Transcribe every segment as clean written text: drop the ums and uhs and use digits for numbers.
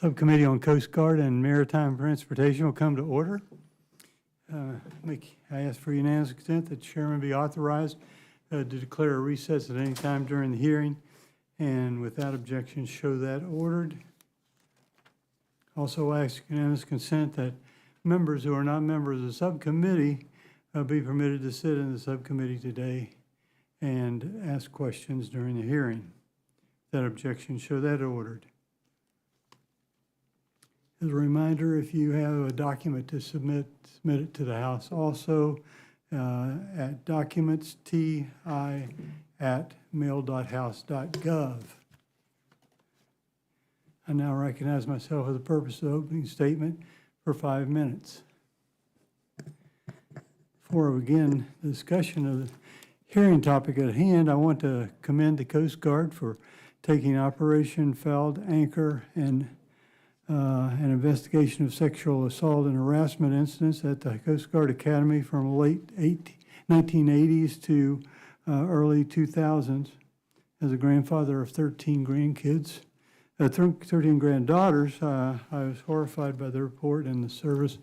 Subcommittee on Coast Guard and Maritime Transportation will come to order. I ask for unanimous consent that the chairman be authorized to declare a recess at any time during the hearing, and without objection, show that ordered. Also ask unanimous consent that members who are not members of the subcommittee be permitted to sit in the subcommittee today and ask questions during the hearing. Without objection, show that ordered. As a reminder, if you have a document to submit it to the House. Also, at documentsTI@mail.house.gov. I now recognize myself for the purpose of the opening statement for 5 minutes. Before we begin the discussion of the hearing topic at hand, I want to commend the Coast Guard for taking Operation Fouled Anchor and an investigation of sexual assault and harassment incidents at the Coast Guard Academy from late 1980s to early 2000s. As a grandfather of 13 grandkids, 13 granddaughters, I was horrified by the report, and the service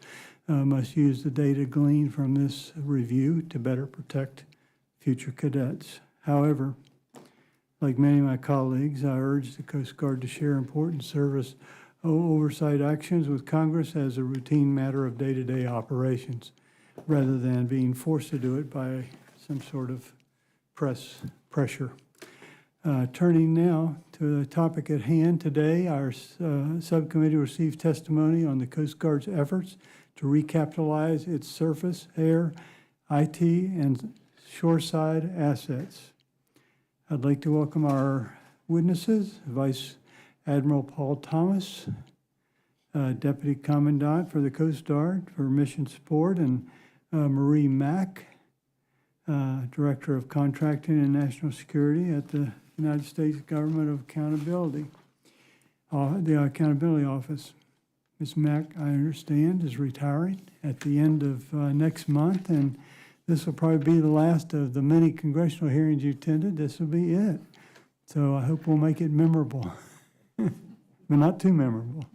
must use the data gleaned from this review to better protect future cadets. However, like many of my colleagues, I urge the Coast Guard to share important service oversight actions with Congress as a routine matter of day-to-day operations, rather than being forced to do it by some sort of pressure. Turning now to the topic at hand today, our subcommittee received testimony on the Coast Guard's efforts to recapitalize its surface, air, IT, and shoreside assets. I'd like to welcome our witnesses, Vice Admiral Paul Thomas, Deputy Commandant for the Coast Guard for Mission Support, and Marie Mack, Director of Contracting and National Security at the United States Government of Accountability, the Accountability Office. Ms. Mack, I understand, is retiring at the end of next month, and this will probably be the last of the many congressional hearings you attended. This will be it. So I hope we'll make it memorable, but not too memorable.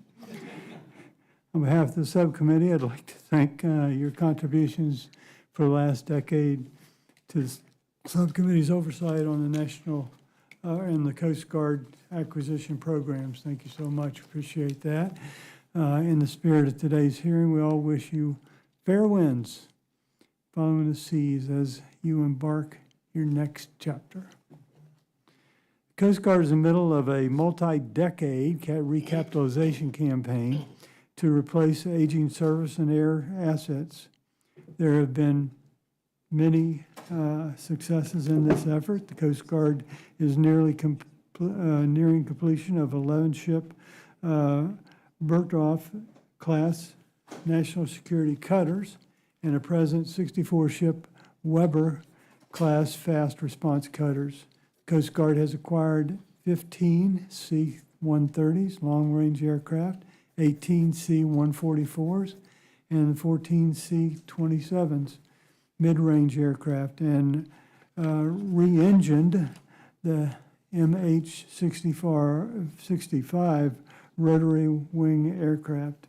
On behalf of the subcommittee, I'd like to thank your contributions for the last decade to the subcommittee's oversight on the national and the Coast Guard acquisition programs. Thank you so much. Appreciate that. In the spirit of today's hearing, we all wish you fair winds following the seas as you embark your next chapter. The Coast Guard is in the middle of a multi-decade recapitalization campaign to replace aging surface and air assets. There have been many successes in this effort. The Coast Guard is nearing completion of 11-ship Berthoff class national security cutters and a present 64-ship Weber class fast response cutters. The Coast Guard has acquired 15 C-130s, long-range aircraft, 18 C-144s, and 14 C-27s, mid-range aircraft, and re-engined the MH-65 rotary wing aircraft.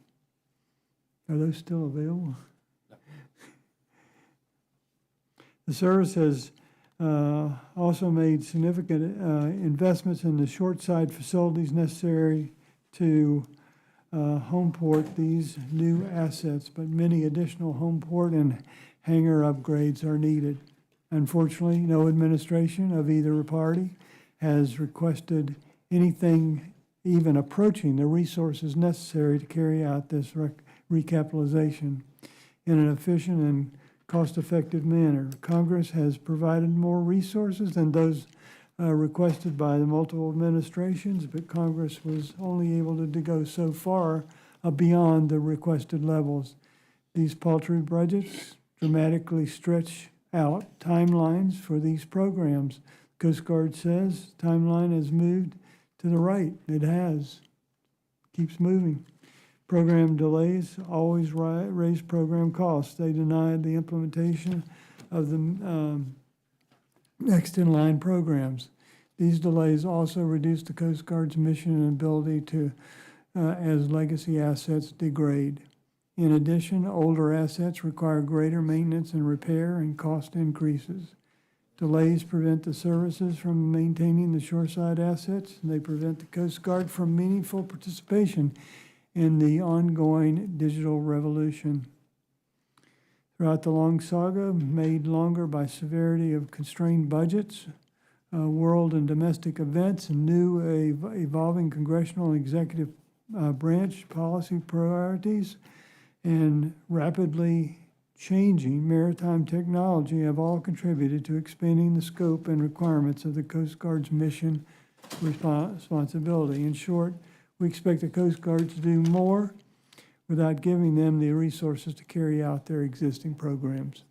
Are those still available? The service has also made significant investments in the shoreside facilities necessary to homeport these new assets, but many additional homeport and hangar upgrades are needed. Unfortunately, no administration of either party has requested anything even approaching the resources necessary to carry out this recapitalization in an efficient and cost-effective manner. Congress has provided more resources than those requested by the multiple administrations, but Congress was only able to go so far beyond the requested levels. These paltry budgets dramatically stretch out timelines for these programs. Coast Guard says timeline has moved to the right. It has. Keeps moving. Program delays always raise program costs. They denied the implementation of the next in line programs. These delays also reduce the Coast Guard's mission and ability to as legacy assets degrade. In addition, older assets require greater maintenance and repair, and cost increases. Delays prevent the services from maintaining the shoreside assets, and they prevent the Coast Guard from meaningful participation in the ongoing digital revolution. Throughout the long saga, made longer by severity of constrained budgets, world and domestic events, and new evolving congressional and executive branch policy priorities, and rapidly changing maritime technology have all contributed to expanding the scope and requirements of the Coast Guard's mission responsibility. In short, we expect the Coast Guard to do more without giving them the resources to carry out their existing programs.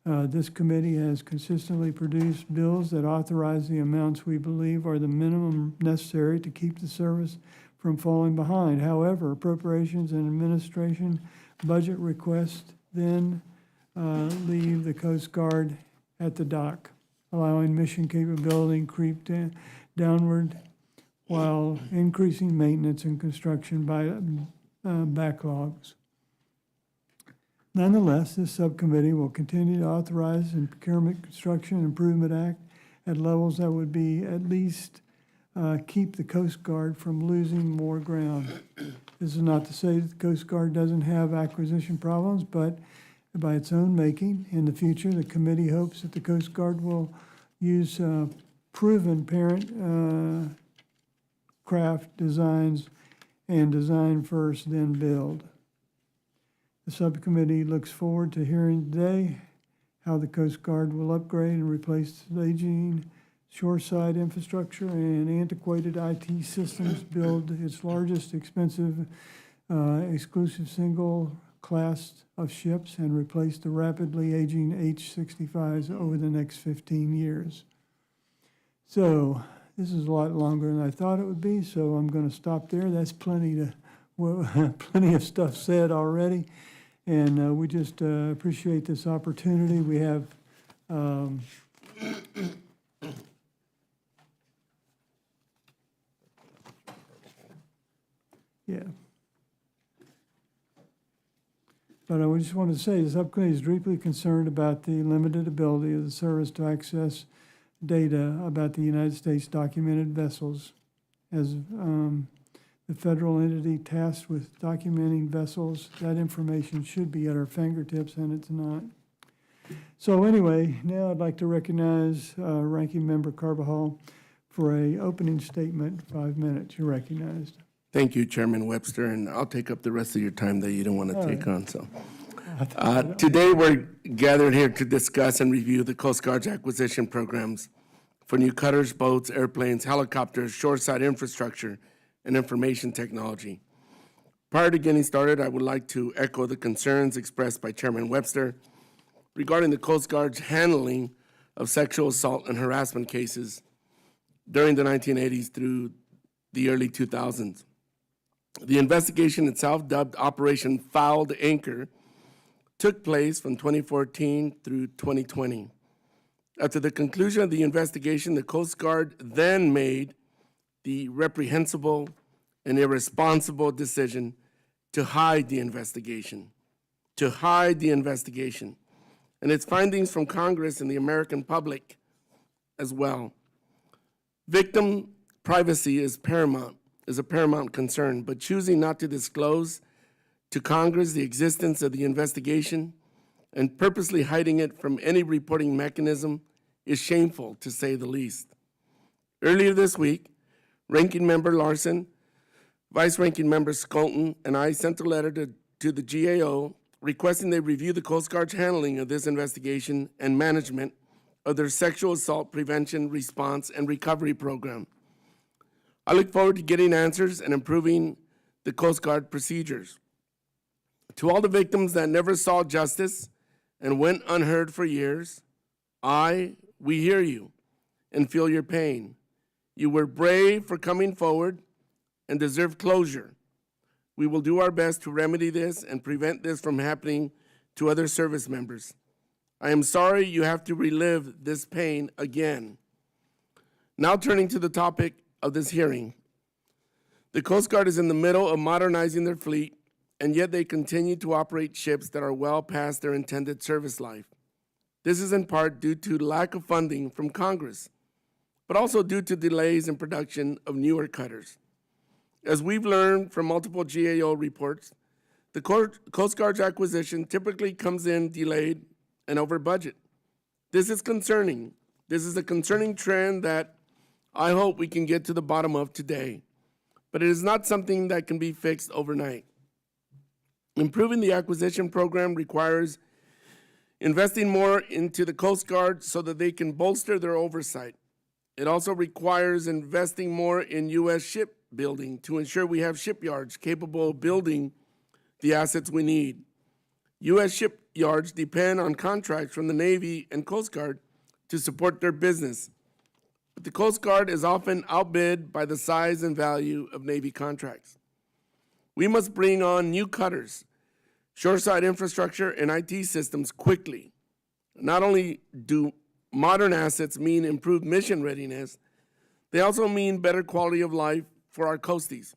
This committee has consistently produced bills that authorize the amounts we believe are the minimum necessary to keep the service from falling behind. However, appropriations and administration budget requests then leave the Coast Guard at the dock, allowing mission capability creep downward while increasing maintenance and construction backlogs. Nonetheless, this subcommittee will continue to authorize and Procurement Construction Improvement Act at levels that would be at least keep the Coast Guard from losing more ground. This is not to say that the Coast Guard doesn't have acquisition problems, but by its own making. In the future, the committee hopes that the Coast Guard will use proven parent craft designs and design first, then build. The subcommittee looks forward to hearing today how the Coast Guard will upgrade and replace the aging shoreside infrastructure and antiquated IT systems, build its largest, expensive, exclusive single class of ships, and replace the rapidly aging H-65s over the next 15 years. So this is a lot longer than I thought it would be, so I'm going to stop there. That's plenty of stuff said already, and we just appreciate this opportunity. We have But I just want to say the subcommittee is deeply concerned about the limited ability of the service to access data about the United States documented vessels. As the federal entity tasked with documenting vessels, that information should be at our fingertips, and it's not. So anyway, now I'd like to recognize Ranking Member Carbajal for an opening statement. 5 minutes. You're recognized. Thank you, Chairman Webster, and I'll take up the rest of your time that you don't want to take on. So, today we're gathered here to discuss and review the Coast Guard's acquisition programs for new cutters, boats, airplanes, helicopters, shoreside infrastructure, and information technology. Prior to getting started, I would like to echo the concerns expressed by Chairman Webster regarding the Coast Guard's handling of sexual assault and harassment cases during the 1980s through the early 2000s. The investigation itself, dubbed Operation Fouled Anchor, took place from 2014 through 2020. After the conclusion of the investigation, the Coast Guard then made the reprehensible and irresponsible decision to hide the investigation, and its findings from Congress and the American public as well. Victim privacy is a paramount concern, but choosing not to disclose to Congress the existence of the investigation and purposely hiding it from any reporting mechanism is shameful, to say the least. Earlier this week, Ranking Member Larson, Vice Ranking Member Skolton, and I sent a letter to the GAO requesting they review the Coast Guard's handling of this investigation and management of their sexual assault prevention, response, and recovery program. I look forward to getting answers and improving the Coast Guard procedures. To all the victims that never saw justice and went unheard for years, we hear you and feel your pain. You were brave for coming forward and deserve closure. We will do our best to remedy this and prevent this from happening to other service members. I am sorry you have to relive this pain again. Now turning to the topic of this hearing. The Coast Guard is in the middle of modernizing their fleet, and yet they continue to operate ships that are well past their intended service life. This is in part due to lack of funding from Congress, but also due to delays in production of newer cutters. As we've learned from multiple GAO reports, the Coast Guard's acquisition typically comes in delayed and over budget. This is concerning. This is a concerning trend that I hope we can get to the bottom of today, but it is not something that can be fixed overnight. Improving the acquisition program requires investing more into the Coast Guard so that they can bolster their oversight. It also requires investing more in U.S. shipbuilding to ensure we have shipyards capable of building the assets we need. U.S. shipyards depend on contracts from the Navy and Coast Guard to support their business, but the Coast Guard is often outbid by the size and value of Navy contracts. We must bring on new cutters, shoreside infrastructure, and IT systems quickly. Not only do modern assets mean improved mission readiness, they also mean better quality of life for our coasties.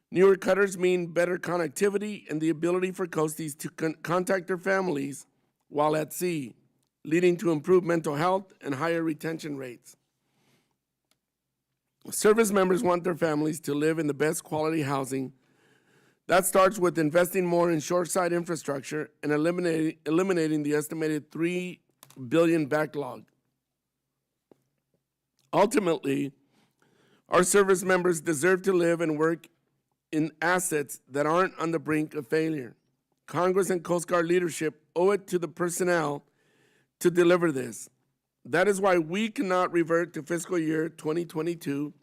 Newer cutters mean better connectivity and the ability for coasties to contact their families while at sea, leading to improved mental health and higher retention rates. Service members want their families to live in the best quality housing. That starts with investing more in shoreside infrastructure and eliminating the estimated $3 billion backlog. Ultimately, our service members deserve to live and work in assets that aren't on the brink of failure. Congress and Coast Guard leadership owe it to the personnel to deliver this. That is why we cannot revert to fiscal year 2022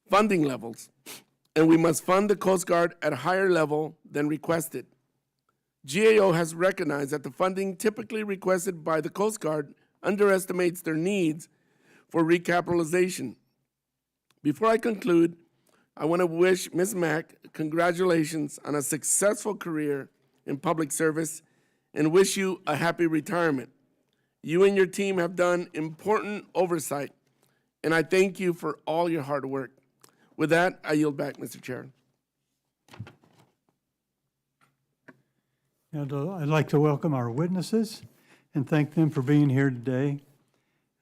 funding levels, and we must fund the Coast Guard at a higher level than requested. GAO has recognized that the funding typically requested by the Coast Guard underestimates their needs for recapitalization. Before I conclude, I want to wish Ms. Mack congratulations on a successful career in public service and wish you a happy retirement. You and your team have done important oversight, and I thank you for all your hard work. With that, I yield back, Mr. Chair. And I'd like to welcome our witnesses and thank them for being here today.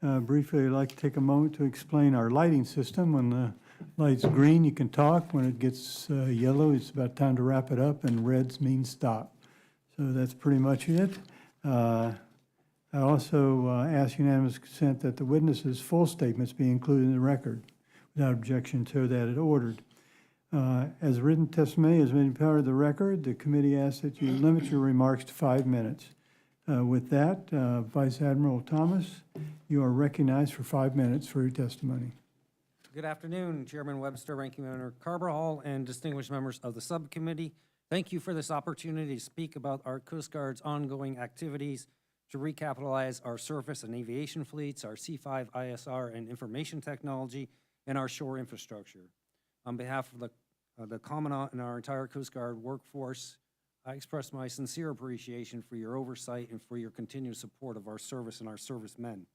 Briefly, I'd like to take a moment to explain our lighting system. When the light's green, you can talk. When it gets yellow, it's about time to wrap it up, and reds mean stop. So that's pretty much it. I also ask unanimous consent that the witnesses' full statements be included in the record. Without objection to that, it ordered. As written testimony has been part of the record, the committee asks that you limit your remarks to 5 minutes. With that, Vice Admiral Thomas, you are recognized for 5 minutes for your testimony. Good afternoon, Chairman Webster, Ranking Member Carvajal, and distinguished members of the subcommittee. Thank you for this opportunity to speak about our Coast Guard's ongoing activities to recapitalize our surface and aviation fleets, our C5 ISR and information technology, and our shore infrastructure. On behalf of the Commandant and our entire Coast Guard workforce, I express my sincere appreciation for your oversight and for your continued support of our service and our servicemen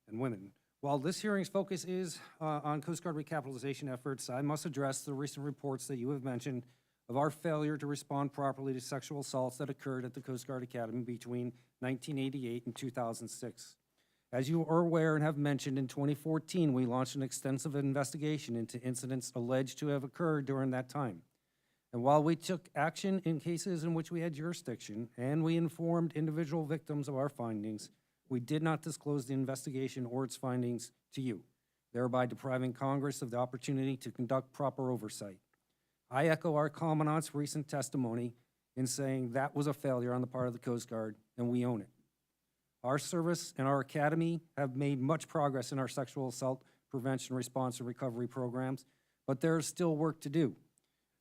and women. While this hearing's focus is on Coast Guard recapitalization efforts, I must address the recent reports that you have mentioned of our failure to respond properly to sexual assaults that occurred at the Coast Guard Academy between 1988 and 2006. As you are aware and have mentioned, in 2014, we launched an extensive investigation into incidents alleged to have occurred during that time. And while we took action in cases in which we had jurisdiction and we informed individual victims of our findings, we did not disclose the investigation or its findings to you, thereby depriving Congress of the opportunity to conduct proper oversight. I echo our Commandant's recent testimony in saying that was a failure on the part of the Coast Guard, and we own it. Our service and our academy have made much progress in our sexual assault prevention, response, and recovery programs, but there is still work to do.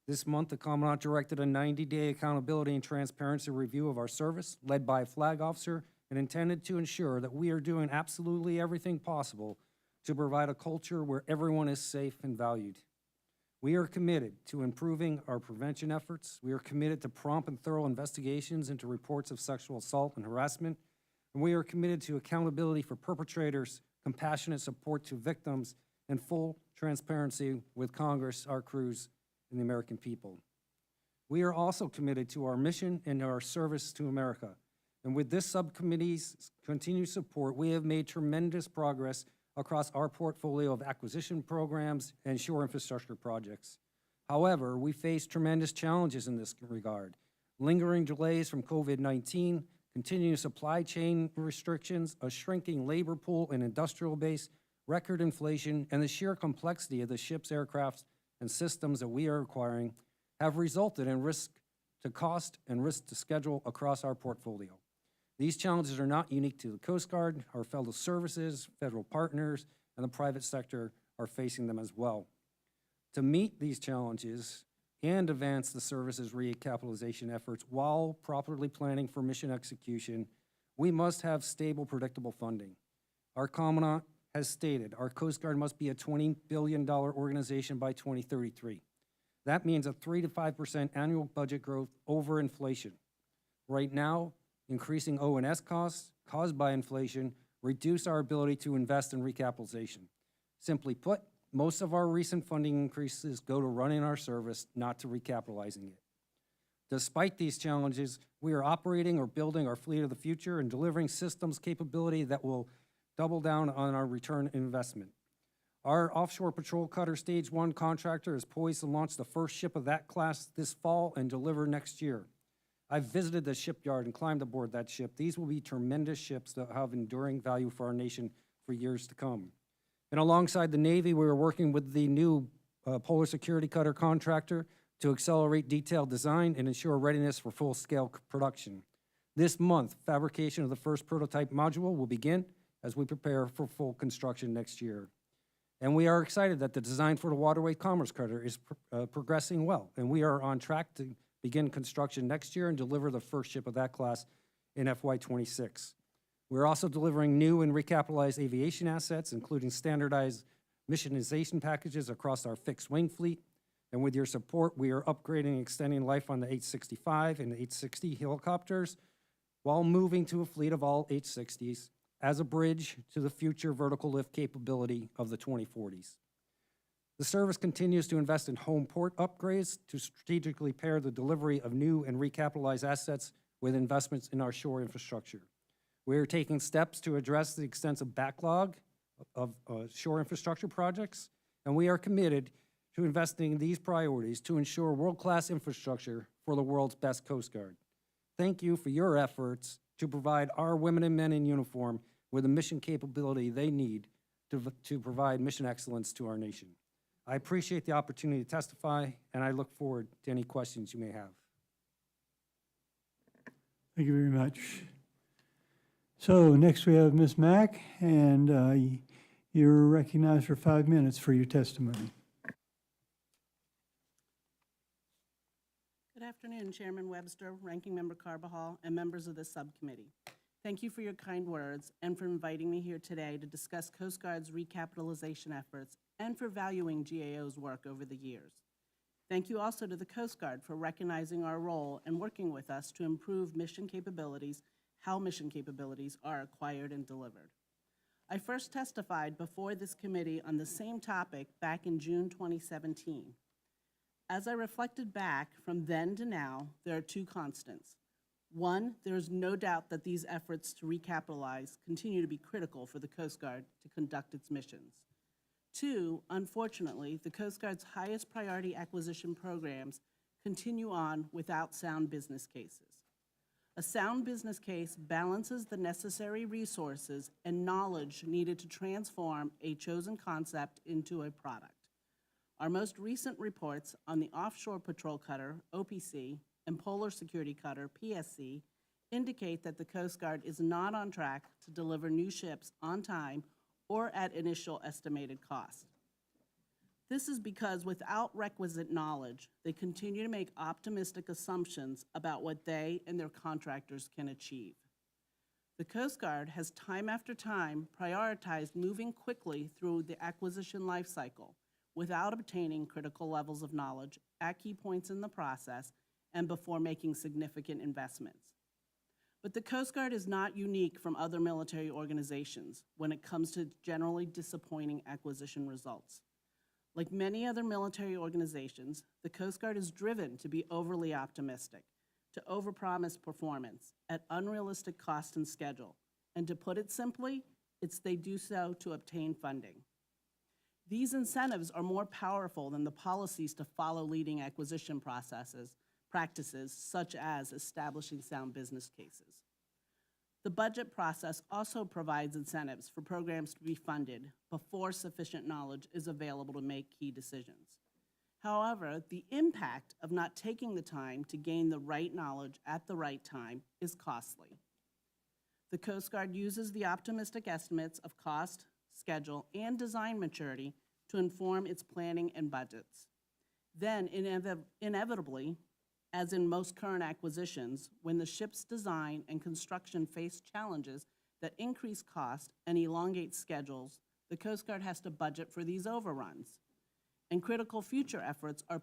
This month, the Commandant directed a 90-day accountability and transparency review of our service, led by a flag officer, and intended to ensure that we are doing absolutely everything possible to provide a culture where everyone is safe and valued. We are committed to improving our prevention efforts. We are committed to prompt and thorough investigations into reports of sexual assault and harassment. And we are committed to accountability for perpetrators, compassionate support to victims, and full transparency with Congress, our crews, and the American people. We are also committed to our mission and our service to America. And with this subcommittee's continued support, we have made tremendous progress across our portfolio of acquisition programs and shore infrastructure projects. However, we face tremendous challenges in this regard. Lingering delays from COVID-19, continuing supply chain restrictions, a shrinking labor pool and industrial base, record inflation, and the sheer complexity of the ships, aircrafts, and systems that we are acquiring have resulted in risk to cost and risk to schedule across our portfolio. These challenges are not unique to the Coast Guard. Our fellow services, federal partners, and the private sector are facing them as well. To meet these challenges and advance the service's recapitalization efforts while properly planning for mission execution, we must have stable, predictable funding. Our Commandant has stated our Coast Guard must be a $20 billion organization by 2033. That means a 3 to 5% annual budget growth over inflation. Right now, increasing O&S costs caused by inflation reduce our ability to invest in recapitalization. Simply put, most of our recent funding increases go to running our service, not to recapitalizing it. Despite these challenges, we are operating or building our fleet of the future and delivering systems capability that will double down on our return investment. Our offshore patrol cutter Stage 1 contractor is poised to launch the first ship of that class this fall and deliver next year. I've visited the shipyard and climbed aboard that ship. These will be tremendous ships that have enduring value for our nation for years to come. And alongside the Navy, we are working with the new Polar Security Cutter contractor to accelerate detailed design and ensure readiness for full-scale production. This month, fabrication of the first prototype module will begin as we prepare for full construction next year. And we are excited that the design for the Waterway Commerce Cutter is progressing well, and we are on track to begin construction next year and deliver the first ship of that class in FY26. We're also delivering new and recapitalized aviation assets, including standardized missionization packages across our fixed-wing fleet. And with your support, we are upgrading and extending life on the H-65 and the H-60 helicopters while moving to a fleet of all H-60s as a bridge to the future vertical lift capability of the 2040s. The service continues to invest in home port upgrades to strategically pair the delivery of new and recapitalized assets with investments in our shore infrastructure. We are taking steps to address the extensive backlog of shore infrastructure projects, and we are committed to investing in these priorities to ensure world-class infrastructure for the world's best Coast Guard. Thank you for your efforts to provide our women and men in uniform with the mission capability they need to provide mission excellence to our nation. I appreciate the opportunity to testify, and I look forward to any questions you may have. Thank you very much. So next we have Ms. Mack, and you're recognized for 5 minutes for your testimony. Good afternoon, Chairman Webster, Ranking Member Carbajal, and members of the subcommittee. Thank you for your kind words and for inviting me here today to discuss Coast Guard's recapitalization efforts and for valuing GAO's work over the years. Thank you also to the Coast Guard for recognizing our role and working with us to improve mission capabilities, how mission capabilities are acquired and delivered. I first testified before this committee on the same topic back in June 2017. As I reflected back from then to now, there are two constants. One, there is no doubt that these efforts to recapitalize continue to be critical for the Coast Guard to conduct its missions. Two, unfortunately, the Coast Guard's highest priority acquisition programs continue on without sound business cases. A sound business case balances the necessary resources and knowledge needed to transform a chosen concept into a product. Our most recent reports on the Offshore Patrol Cutter, OPC, and Polar Security Cutter, PSC, indicate that the Coast Guard is not on track to deliver new ships on time or at initial estimated cost. This is because without requisite knowledge, they continue to make optimistic assumptions about what they and their contractors can achieve. The Coast Guard has time after time prioritized moving quickly through the acquisition lifecycle without obtaining critical levels of knowledge at key points in the process and before making significant investments. But the Coast Guard is not unique from other military organizations when it comes to generally disappointing acquisition results. Like many other military organizations, the Coast Guard is driven to be overly optimistic, to overpromise performance at unrealistic cost and schedule, and to put it simply, they do so to obtain funding. These incentives are more powerful than the policies to follow leading acquisition practices such as establishing sound business cases. The budget process also provides incentives for programs to be funded before sufficient knowledge is available to make key decisions. However, the impact of not taking the time to gain the right knowledge at the right time is costly. The Coast Guard uses the optimistic estimates of cost, schedule, and design maturity to inform its planning and budgets. Then, inevitably, as in most current acquisitions, when the ship's design and construction face challenges that increase cost and elongate schedules, the Coast Guard has to budget for these overruns, and critical future efforts are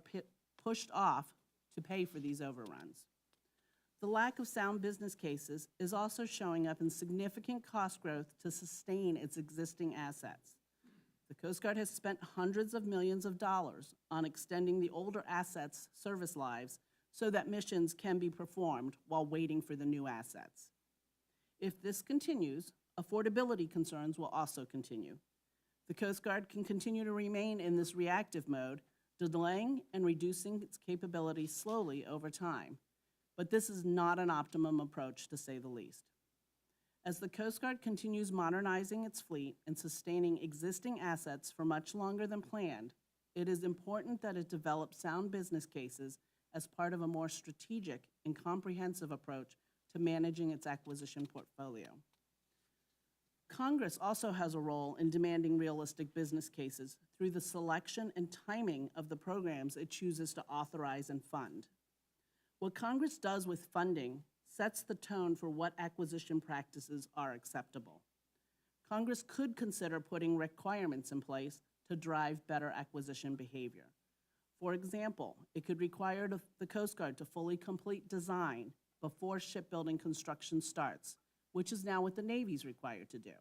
pushed off to pay for these overruns. The lack of sound business cases is also showing up in significant cost growth to sustain its existing assets. The Coast Guard has spent hundreds of millions of dollars on extending the older assets' service lives so that missions can be performed while waiting for the new assets. If this continues, affordability concerns will also continue. The Coast Guard can continue to remain in this reactive mode, delaying and reducing its capabilities slowly over time. But this is not an optimum approach, to say the least. As the Coast Guard continues modernizing its fleet and sustaining existing assets for much longer than planned, it is important that it develop sound business cases as part of a more strategic and comprehensive approach to managing its acquisition portfolio. Congress also has a role in demanding realistic business cases through the selection and timing of the programs it chooses to authorize and fund. What Congress does with funding sets the tone for what acquisition practices are acceptable. Congress could consider putting requirements in place to drive better acquisition behavior. For example, it could require the Coast Guard to fully complete design before shipbuilding construction starts, which is now what the Navy's required to do.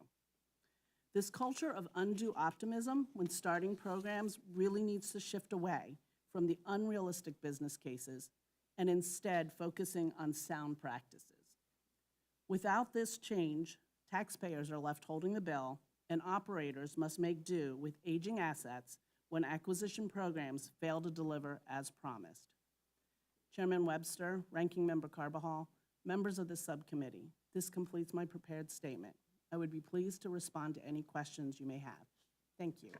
This culture of undue optimism when starting programs really needs to shift away from the unrealistic business cases and instead focusing on sound practices. Without this change, taxpayers are left holding the bill, and operators must make do with aging assets when acquisition programs fail to deliver as promised. Chairman Webster, Ranking Member Carbajal, members of the subcommittee, this completes my prepared statement. I would be pleased to respond to any questions you may have. Thank you.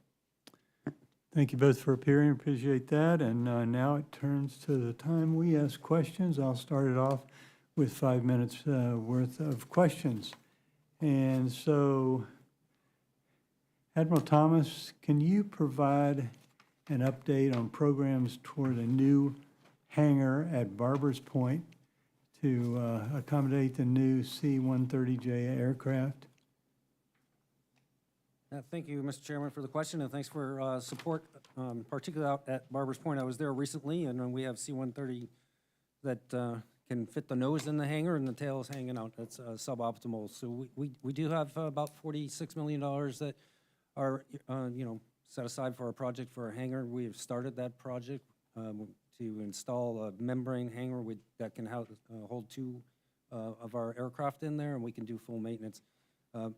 Thank you both for appearing, appreciate that. And now it turns to the time we ask questions. I'll start it off with 5 minutes worth of questions. And so, Admiral Thomas, can you provide an update on programs toward a new hangar at Barbers Point to accommodate the new C-130J aircraft? Thank you, Mr. Chairman, for the question, and thanks for support, particularly out at Barbers Point. I was there recently, and we have C-130 that can fit the nose in the hangar and the tail is hanging out. That's suboptimal. So we do have about $46 million that are set aside for a project for a hangar. We have started that project to install a membrane hangar that can hold two of our aircraft in there, and we can do full maintenance.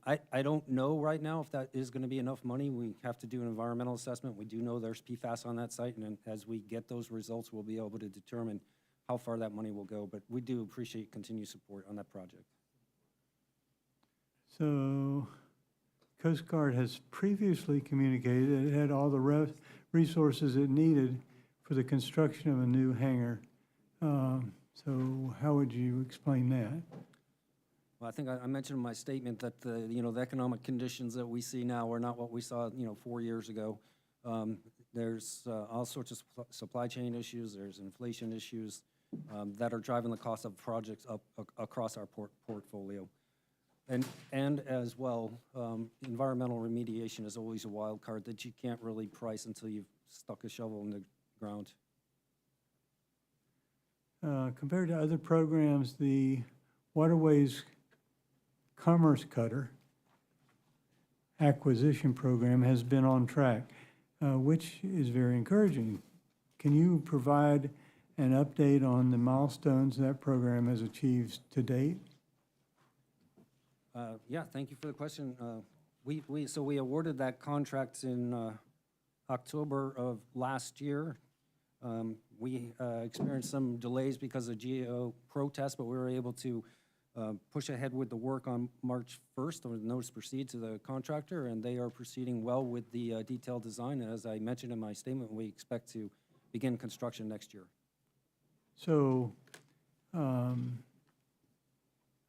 I don't know right now if that is going to be enough money. We have to do an environmental assessment. We do know there's PFAS on that site, and as we get those results, we'll be able to determine how far that money will go. But we do appreciate continued support on that project. So, Coast Guard has previously communicated that it had all the resources it needed for the construction of a new hangar. So how would you explain that? Well, I think I mentioned in my statement that the economic conditions that we see now are not what we saw 4 years ago. There's all sorts of supply chain issues. There's inflation issues that are driving the cost of projects up across our portfolio. And as well, environmental remediation is always a wild card that you can't really price until you've stuck a shovel in the ground. Compared to other programs, the Waterways Commerce Cutter acquisition program has been on track, which is very encouraging. Can you provide an update on the milestones that program has achieved to date? Yeah, thank you for the question. So we awarded that contract in October of last year. We experienced some delays because of GAO protests, but we were able to push ahead with the work on March 1st, with notice to proceed to the contractor, and they are proceeding well with the detailed design. And as I mentioned in my statement, we expect to begin construction next year. So, are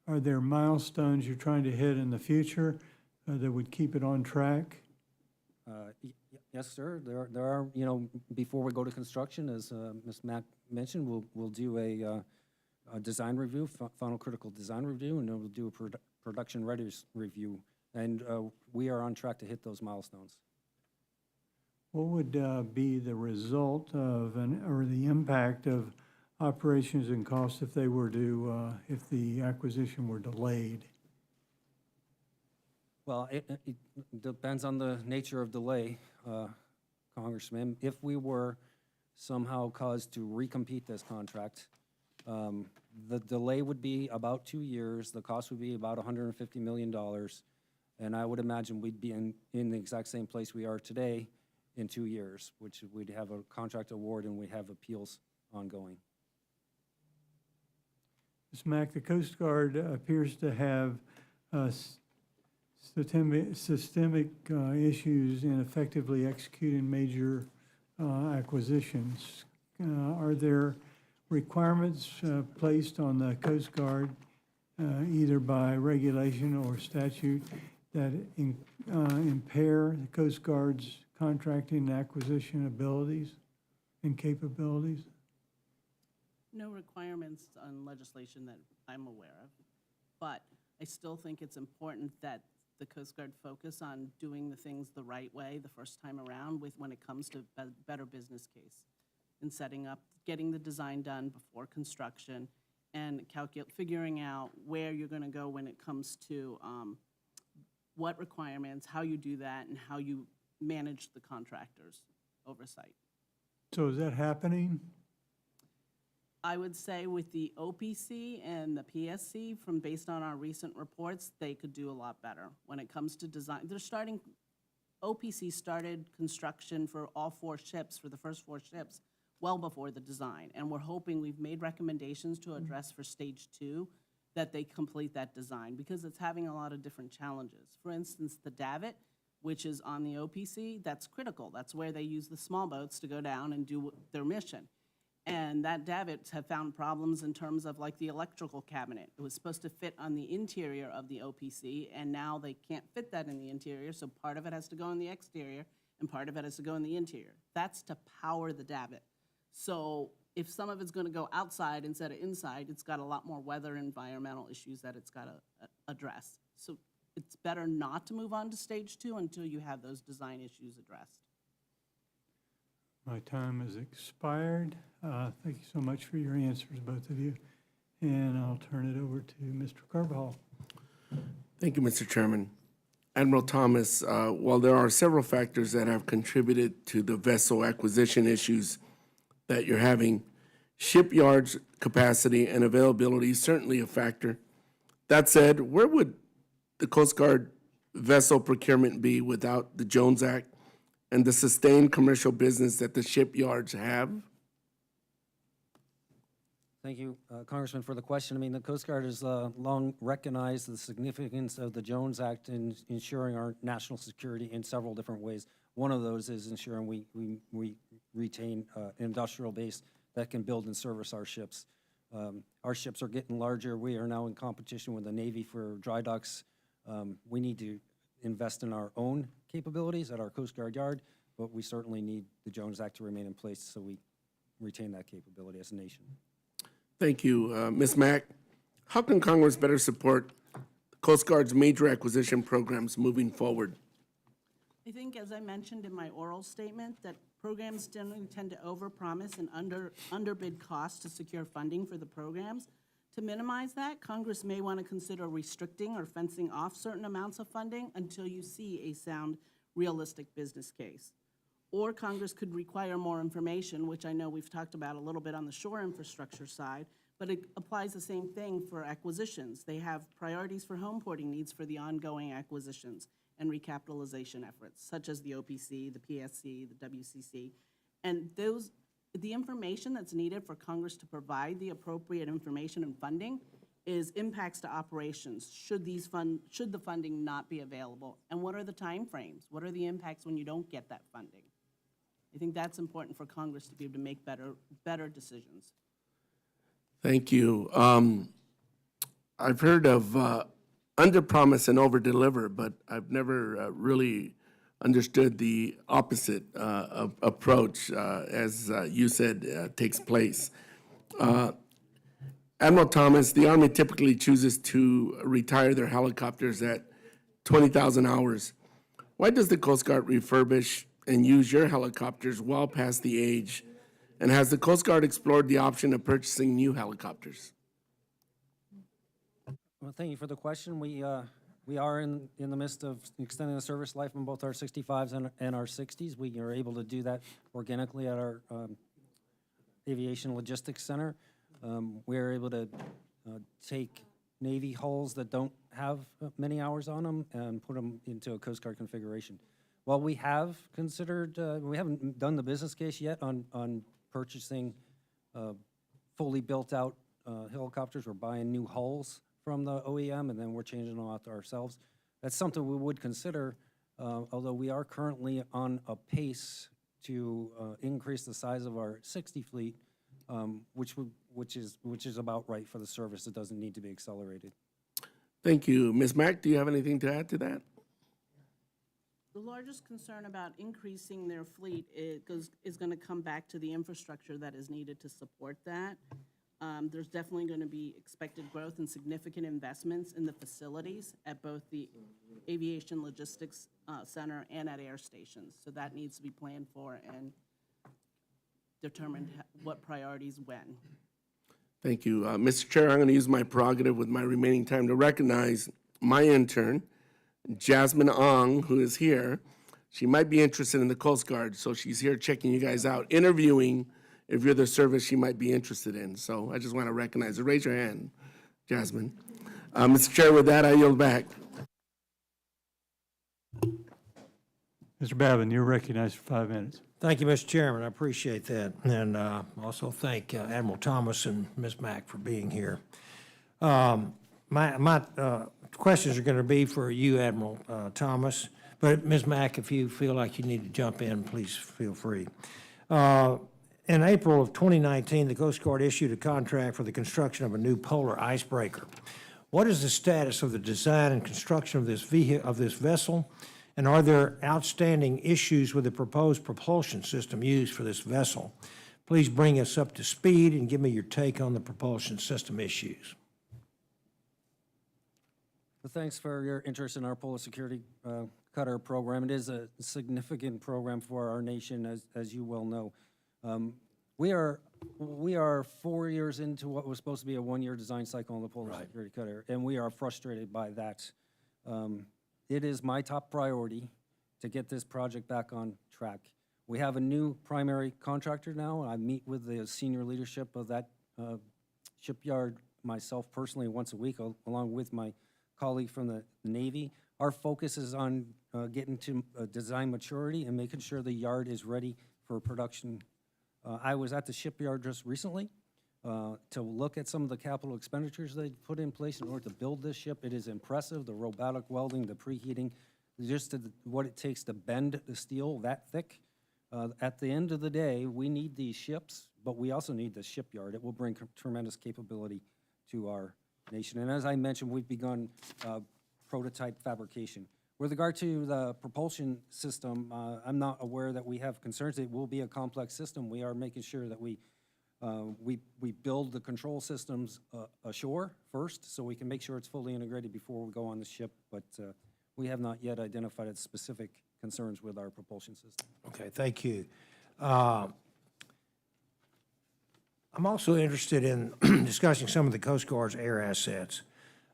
there milestones you're trying to hit in the future that would keep it on track? Yes, sir. There are, before we go to construction, as Ms. Mack mentioned, we'll do a design review, final critical design review, and then we'll do a production readiness review. And we are on track to hit those milestones. What would be the result of, or the impact of operations and costs if they were to, if the acquisition were delayed? Well, it depends on the nature of delay, Congressman. If we were somehow caused to recompete this contract, the delay would be about 2 years. The cost would be about $150 million. And I would imagine we'd be in the exact same place we are today in 2 years, which we'd have a contract award and we'd have appeals ongoing. Ms. Mack, the Coast Guard appears to have systemic issues in effectively executing major acquisitions. Are there requirements placed on the Coast Guard, either by regulation or statute, that impair the Coast Guard's contracting and acquisition abilities and capabilities? No requirements on legislation that I'm aware of, but I still think it's important that the Coast Guard focus on doing the things the right way the first time around when it comes to better business case, and setting up, getting the design done before construction, and figuring out where you're going to go when it comes to what requirements, how you do that, and how you manage the contractor's oversight. So is that happening? I would say with the OPC and the PSC, based on our recent reports, they could do a lot better when it comes to design. OPC started construction for all 4 ships, for the first 4 ships, well before the design. And we're hoping, we've made recommendations to address for stage 2, that they complete that design, because it's having a lot of different challenges. For instance, the davit, which is on the OPC, that's critical. That's where they use the small boats to go down and do their mission. And that davits have found problems in terms of like the electrical cabinet. It was supposed to fit on the interior of the OPC, and now they can't fit that in the interior, so part of it has to go in the exterior, and part of it has to go in the interior. That's to power the davit. So if some of it's gonna go outside instead of inside, it's got a lot more weather and environmental issues that it's gotta address. So it's better not to move on to stage 2 until you have those design issues addressed. My time has expired. Thank you so much for your answers, both of you. And I'll turn it over to Mr. Carbajal. Thank you, Mr. Chairman. Admiral Thomas, while there are several factors that have contributed to the vessel acquisition issues that you're having, shipyards capacity and availability is certainly a factor. That said, where would the Coast Guard vessel procurement be without the Jones Act and the sustained commercial business that the shipyards have? Thank you, Congressman, for the question. I mean, the Coast Guard has long recognized the significance of the Jones Act in ensuring our national security in several different ways. One of those is ensuring we retain an industrial base that can build and service our ships. Our ships are getting larger. We are now in competition with the Navy for dry docks. We need to invest in our own capabilities at our Coast Guard yard, but we certainly need the Jones Act to remain in place so we retain that capability as a nation. Thank you. Ms. Mack, how can Congress better support the Coast Guard's major acquisition programs moving forward? I think, as I mentioned in my oral statement, that programs generally tend to overpromise and underbid costs to secure funding for the programs To minimize that, Congress may want to consider restricting or fencing off certain amounts of funding until you see a sound, realistic business case. Or Congress could require more information, which I know we've talked about a little bit on the shore infrastructure side, but it applies the same thing for acquisitions. They have priorities for home porting needs for the ongoing acquisitions and recapitalization efforts, such as the OPC, the PSC, the WCC. And the information that's needed for Congress to provide the appropriate information and funding is impacts to operations. Should the funding not be available? And what are the timeframes? What are the impacts when you don't get that funding? I think that's important for Congress to be able to make better decisions. Thank you. I've heard of under-promise and over-deliver, but I've never really understood the opposite approach, as you said, takes place. Admiral Thomas, the Army typically chooses to retire their helicopters at 20,000 hours. Why does the Coast Guard refurbish and use your helicopters well past the age? And has the Coast Guard explored the option of purchasing new helicopters? Well, thank you for the question. We are in the midst of extending the service life on both our 65s and our 60s. We are able to do that organically at our Aviation Logistics Center. We are able to take Navy hulls that don't have many hours on them and put them into a Coast Guard configuration. While we have considered, we haven't done the business case yet on purchasing fully built-out helicopters. We're buying new hulls from the OEM, and then we're changing them out ourselves. That's something we would consider, although we are currently on a pace to increase the size of our 60 fleet, which is about right for the service. It doesn't need to be accelerated. Thank you. Ms. Mack, do you have anything to add to that? The largest concern about increasing their fleet is going to come back to the infrastructure that is needed to support that. There's definitely going to be expected growth and significant investments in the facilities at both the Aviation Logistics Center and at air stations. So that needs to be planned for and determined what priorities when. Thank you. Mr. Chair, I'm going to use my prerogative with my remaining time to recognize my intern, Jasmine Ong, who is here. She might be interested in the Coast Guard, so she's here checking you guys out, interviewing if you're the service she might be interested in. So I just want to recognize her. Raise your hand, Jasmine. Mr. Chair, with that, I yield back. Mr. Babin, you're recognized for 5 minutes. Thank you, Mr. Chairman. I appreciate that. And also thank Admiral Thomas and Ms. Mack for being here. My questions are going to be for you, Admiral Thomas. But Ms. Mack, if you feel like you need to jump in, please feel free. In April of 2019, the Coast Guard issued a contract for the construction of a new polar icebreaker. What is the status of the design and construction of this vessel? And are there outstanding issues with the proposed propulsion system used for this vessel? Please bring us up to speed and give me your take on the propulsion system issues. Well, thanks for your interest in our Polar Security Cutter program. It is a significant program for our nation, as you well know. We are 4 years into what was supposed to be a one-year design cycle on the Polar Security Cutter, and we are frustrated by that. It is my top priority to get this project back on track. We have a new primary contractor now. I meet with the senior leadership of that shipyard myself personally once a week, along with my colleague from the Navy. Our focus is on getting to design maturity and making sure the yard is ready for production. I was at the shipyard just recently to look at some of the capital expenditures they put in place in order to build this ship. It is impressive, the robotic welding, the preheating, just what it takes to bend the steel that thick. At the end of the day, we need these ships, but we also need the shipyard. It will bring tremendous capability to our nation. And as I mentioned, we've begun prototype fabrication. With regard to the propulsion system, I'm not aware that we have concerns. It will be a complex system. We are making sure that we build the control systems ashore first, so we can make sure it's fully integrated before we go on the ship, but we have not yet identified specific concerns with our propulsion system. Okay, thank you. I'm also interested in discussing some of the Coast Guard's air assets.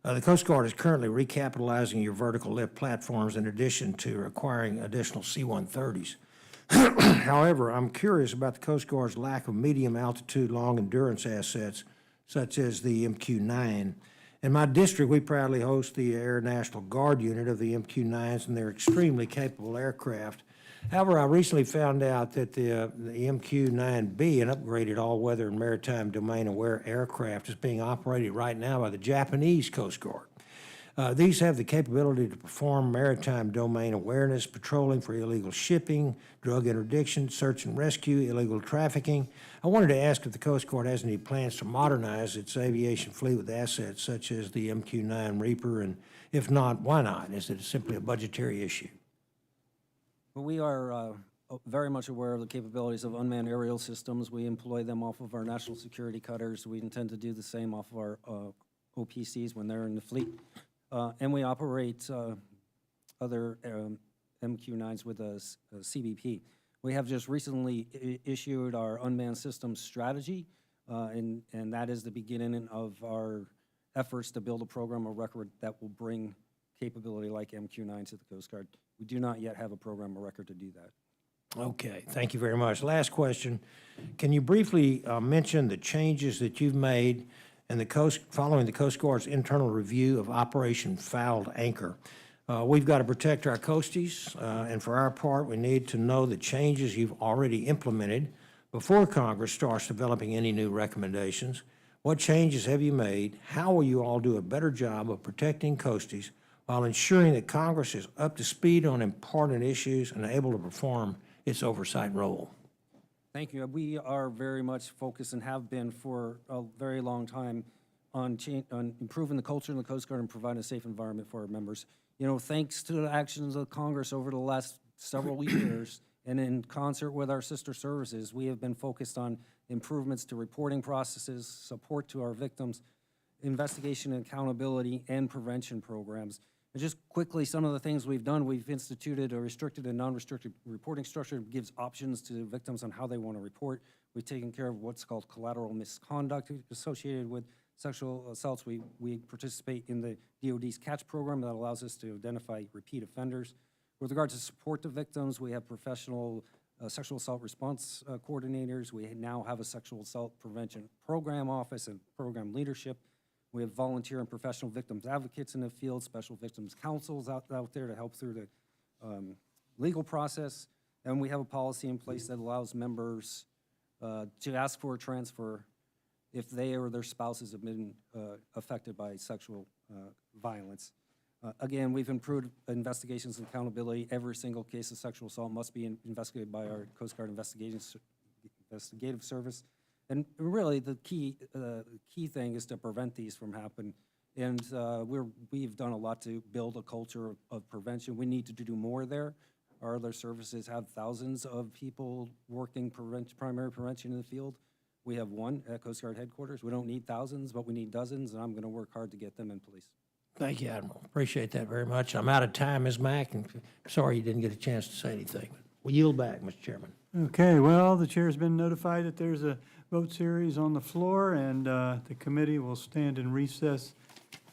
The Coast Guard is currently recapitalizing your vertical lift platforms in addition to acquiring additional C-130s. However, I'm curious about the Coast Guard's lack of medium-altitude, long-endurance assets, such as the MQ-9. In my district, we proudly host the Air National Guard unit of the MQ-9s, and they're extremely capable aircraft. However, I recently found out that the MQ-9B, an upgraded all-weather and maritime domain-aware aircraft, is being operated right now by the Japanese Coast Guard. These have the capability to perform maritime domain awareness, patrolling for illegal shipping, drug interdiction, search and rescue, illegal trafficking. I wanted to ask if the Coast Guard has any plans to modernize its aviation fleet with assets such as the MQ-9 Reaper, and if not, why not? Is it simply a budgetary issue? Well, we are very much aware of the capabilities of unmanned aerial systems. We employ them off of our national security cutters. We intend to do the same off of our OPCs when they're in the fleet. And we operate other MQ-9s with a CBP. We have just recently issued our unmanned systems strategy, and that is the beginning of our efforts to build a program of record that will bring capability like MQ-9 to the Coast Guard. We do not yet have a program of record to do that. Okay, thank you very much. Last question. Can you briefly mention the changes that you've made and following the Coast Guard's internal review of Operation Fouled Anchor? We've got to protect our coasties, and for our part, we need to know the changes you've already implemented before Congress starts developing any new recommendations. What changes have you made? How will you all do a better job of protecting coasties while ensuring that Congress is up to speed on important issues and able to perform its oversight role? Thank you. We are very much focused and have been for a very long time on improving the culture in the Coast Guard and providing a safe environment for our members. You know, thanks to the actions of Congress over the last several years, and in concert with our sister services, we have been focused on improvements to reporting processes, support to our victims, investigation and accountability, and prevention programs. And just quickly, some of the things we've done, we've instituted a restricted and non-restricted reporting structure that gives options to victims on how they want to report. We've taken care of what's called collateral misconduct associated with sexual assaults. We participate in the DOD's CATCH program that allows us to identify repeat offenders. With regard to support to victims, we have professional sexual assault response coordinators. We now have a sexual assault prevention program office and program leadership. We have volunteer and professional victims advocates in the field, special victims counsels out there to help through the legal process. And we have a policy in place that allows members to ask for a transfer if they or their spouses have been affected by sexual violence. Again, we've improved investigations and accountability. Every single case of sexual assault must be investigated by our Coast Guard investigative service. And really, the key thing is to prevent these from happening. And we've done a lot to build a culture of prevention. We need to do more there. Our other services have thousands of people working primary prevention in the field. We have one at Coast Guard headquarters. We don't need thousands, but we need dozens, and I'm going to work hard to get them in place. Thank you, Admiral. Appreciate that very much. I'm out of time, Ms. Mack, and sorry you didn't get a chance to say anything. We'll yield back, Mr. Chairman. Okay, well, the chair's been notified that there's a vote series on the floor, and the committee will stand in recess,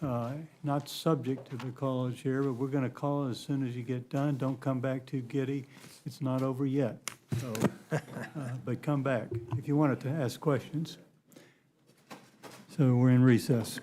not subject to the call of the chair, but we're going to call it as soon as you get done. Don't come back too giddy. It's not over yet. So, but come back if you wanted to ask questions. So we're in recess.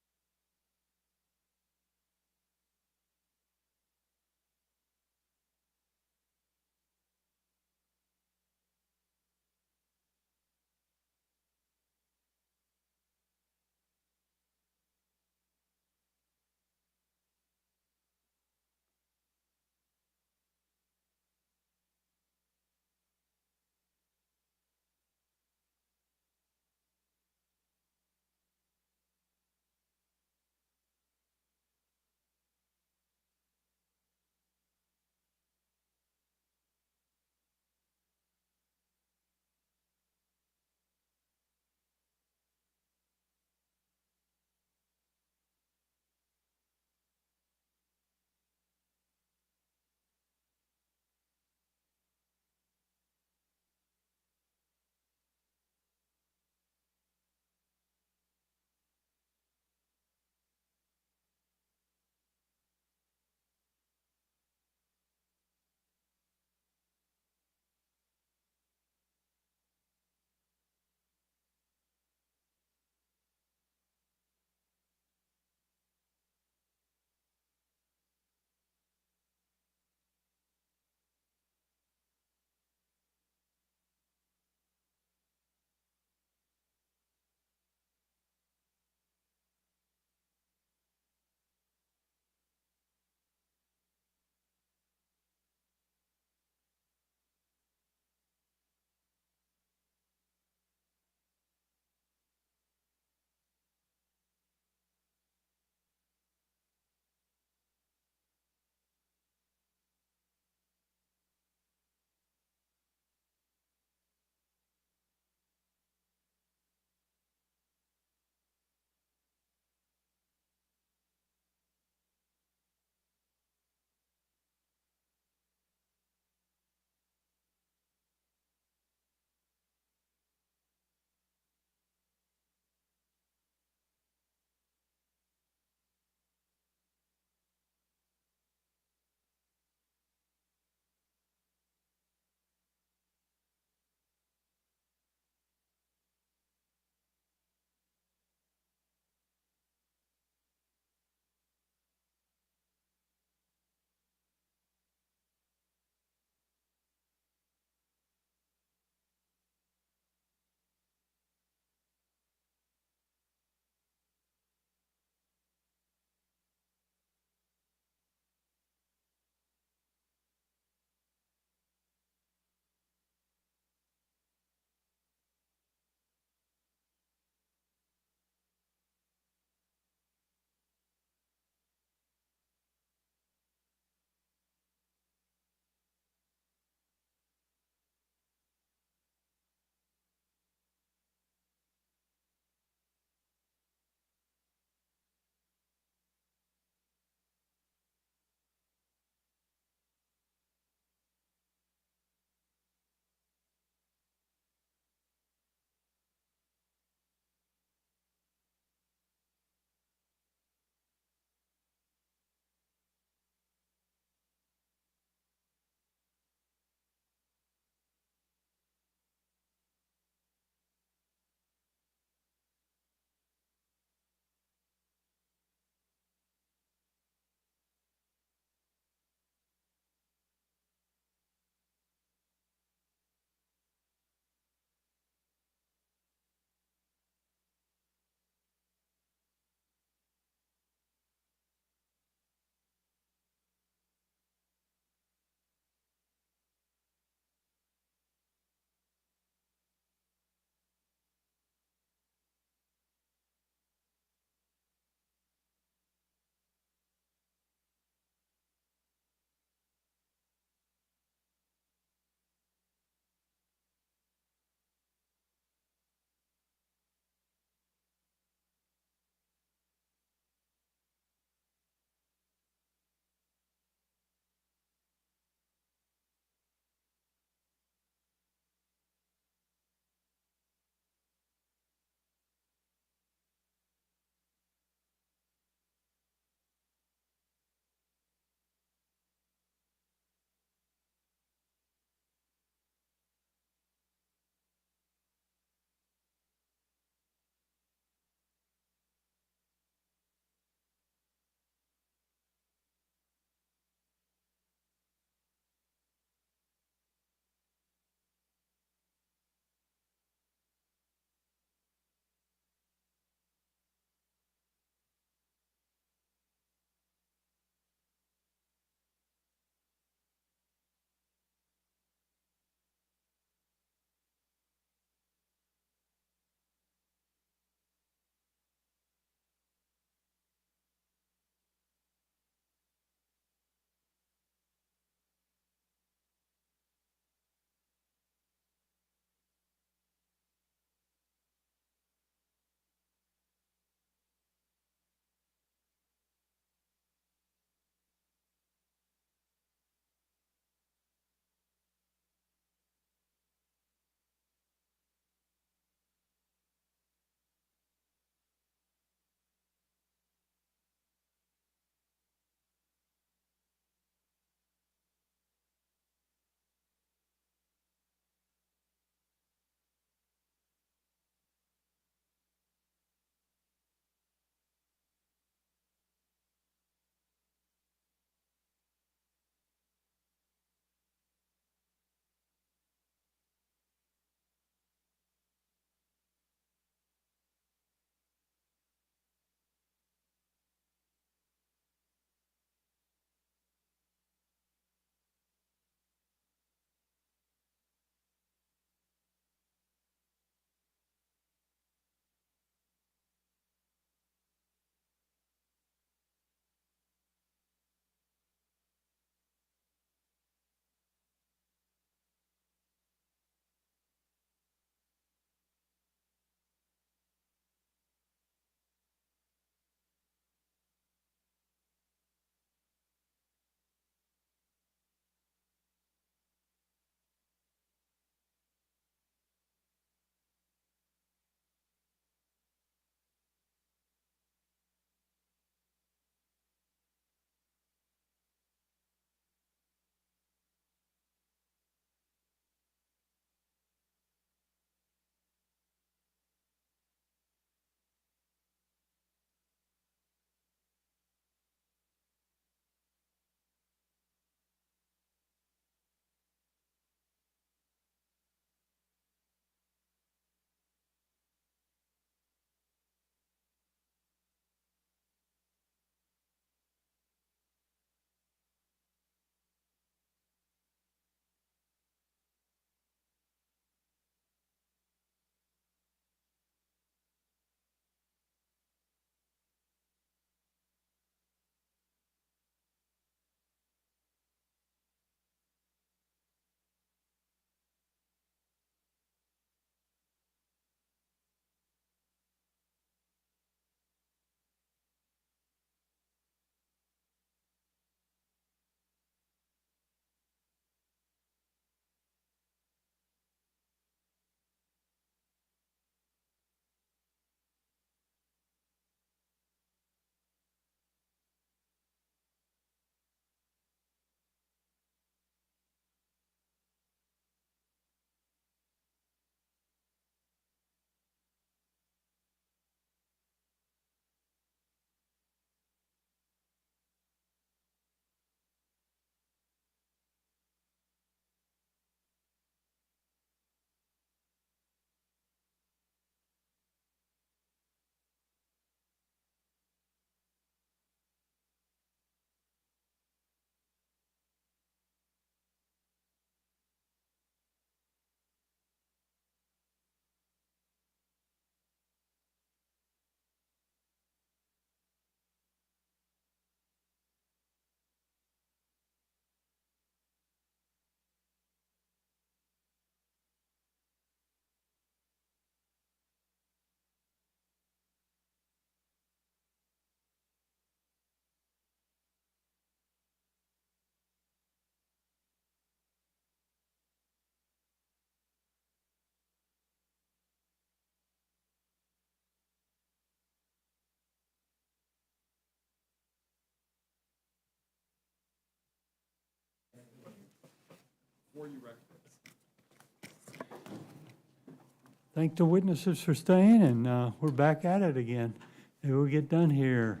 Thank the witnesses for staying, and we're back at it again. Maybe we'll get done here.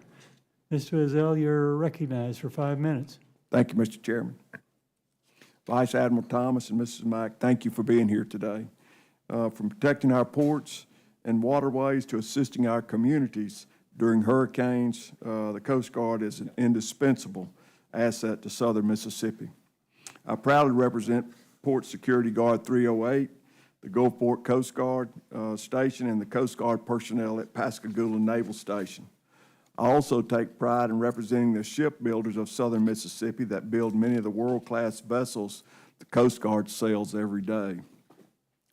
Mr. Ezell, you're recognized for 5 minutes. Thank you, Mr. Chairman. Vice Admiral Thomas and Mrs. Mack, thank you for being here today. From protecting our ports and waterways to assisting our communities during hurricanes, the Coast Guard is an indispensable asset to southern Mississippi. I proudly represent Port Security Guard 308, the Gulfport Coast Guard Station, and the Coast Guard personnel at Pascagoula Naval Station. I also take pride in representing the shipbuilders of southern Mississippi that build many of the world-class vessels the Coast Guard sails every day.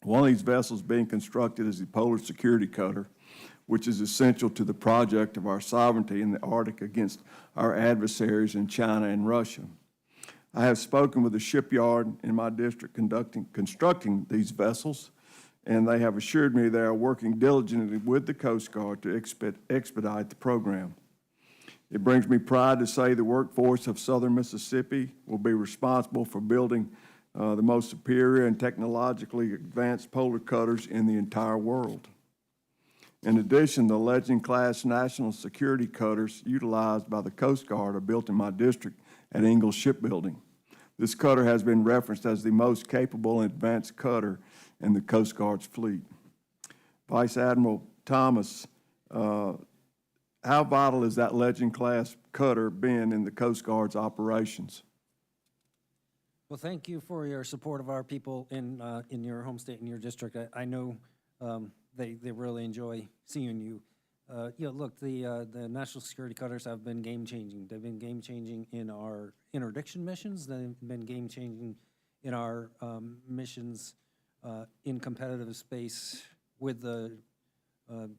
One of these vessels being constructed is the Polar Security Cutter, which is essential to the project of our sovereignty in the Arctic against our adversaries in China and Russia. I have spoken with the shipyard in my district constructing these vessels, and they have assured me they are working diligently with the Coast Guard to expedite the program. It brings me pride to say the workforce of southern Mississippi will be responsible for building the most superior and technologically advanced polar cutters in the entire world. In addition, the Legend-class national security cutters utilized by the Coast Guard are built in my district at Ingalls Shipbuilding. This cutter has been referenced as the most capable and advanced cutter in the Coast Guard's fleet. Vice Admiral Thomas, how vital has that Legend-class cutter been in the Coast Guard's operations? Well, thank you for your support of our people in your home state and your district. I know they really enjoy seeing you. Look, the national security cutters have been game-changing. They've been game-changing in our interdiction missions. They've been game-changing in our missions in competitive space with the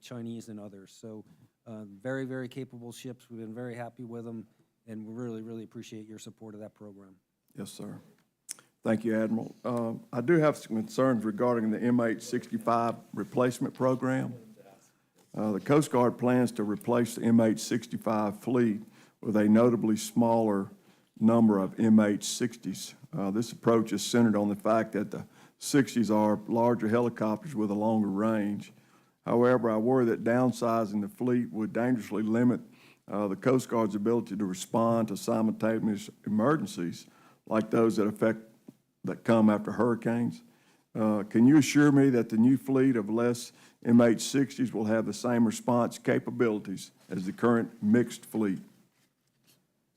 Chinese and others. So very, very capable ships. We've been very happy with them, and we really, really appreciate your support of that program. Yes, sir. Thank you, Admiral. I do have some concerns regarding the MH-65 replacement program. The Coast Guard plans to replace the MH-65 fleet with a notably smaller number of MH-60s. This approach is centered on the fact that the 60s are larger helicopters with a longer range. However, I worry that downsizing the fleet would dangerously limit the Coast Guard's ability to respond to simultaneous emergencies like those that come after hurricanes. Can you assure me that the new fleet of less MH-60s will have the same response capabilities as the current mixed fleet?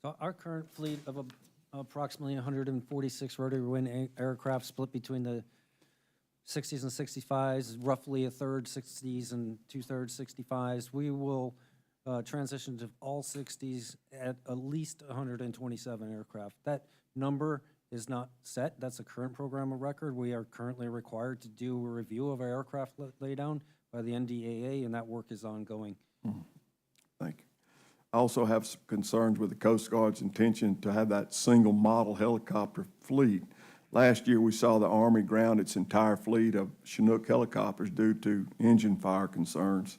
So our current fleet of approximately 146 rotary wing aircraft split between the 60s and 65s, roughly a third 60s and two-thirds 65s. We will transition to all 60s at least 127 aircraft. That number is not set. That's a current program of record. We are currently required to do a review of our aircraft laydown by the NDAA, and that work is ongoing. Thank you. I also have some concerns with the Coast Guard's intention to have that single model helicopter fleet. Last year, we saw the Army ground its entire fleet of Chinook helicopters due to engine fire concerns.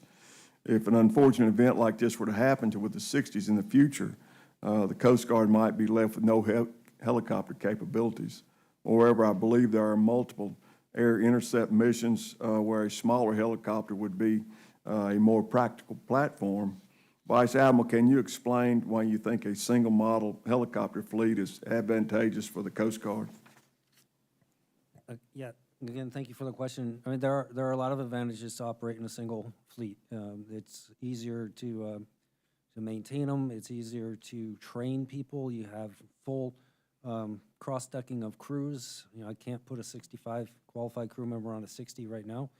If an unfortunate event like this were to happen with the 60s in the future, the Coast Guard might be left with no helicopter capabilities. Moreover, I believe there are multiple air intercept missions where a smaller helicopter would be a more practical platform. Vice Admiral, can you explain why you think a single model helicopter fleet is advantageous for the Coast Guard? Yeah, again, thank you for the question. I mean, there are a lot of advantages to operating a single fleet. It's easier to maintain them. It's easier to train people. You have full cross-decking of crews. You know, I can't put a 65 qualified crew member on a 60 right now.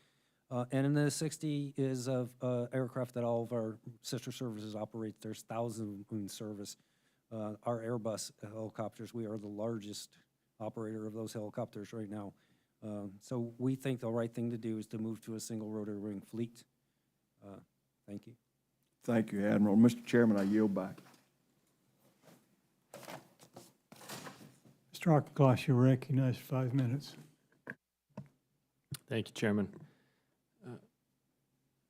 And in the 60 is of aircraft that all of our sister services operate. There's thousands in service. Our Airbus helicopters, we are the largest operator of those helicopters right now. So we think the right thing to do is to move to a single rotary wing fleet. Thank you. Thank you, Admiral. Mr. Chairman, I yield back. Mr. Auchincloss, you're recognized for 5 minutes. Thank you, Chairman.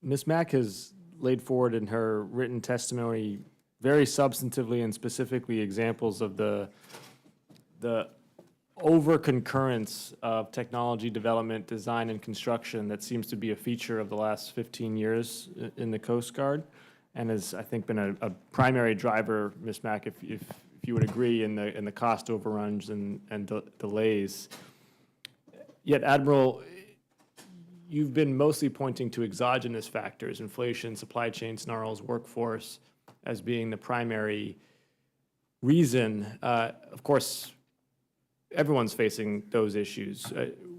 Ms. Mack has laid forward in her written testimony very substantively and specifically examples of the over concurrence of technology development, design, and construction that seems to be a feature of the last 15 years in the Coast Guard, and has, I think, been a primary driver, Ms. Mack, if you would agree, in the cost overruns and delays. Yet, Admiral, you've been mostly pointing to exogenous factors, inflation, supply chain snarls, workforce, as being the primary reason. Of course, everyone's facing those issues.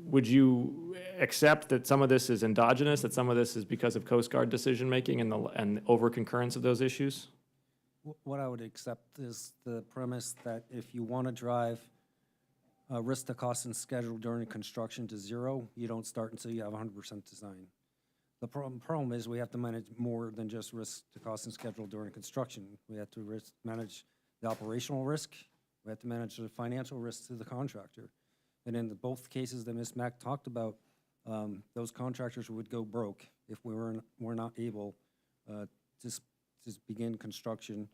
Would you accept that some of this is endogenous, that some of this is because of Coast Guard decision-making and over concurrence of those issues? What I would accept is the premise that if you want to drive risk to cost and schedule during construction to zero, you don't start until you have 100% design. The problem is we have to manage more than just risk to cost and schedule during construction. We have to manage the operational risk. We have to manage the financial risk to the contractor. And in both cases that Ms. Mack talked about, those contractors would go broke if we were not able to begin construction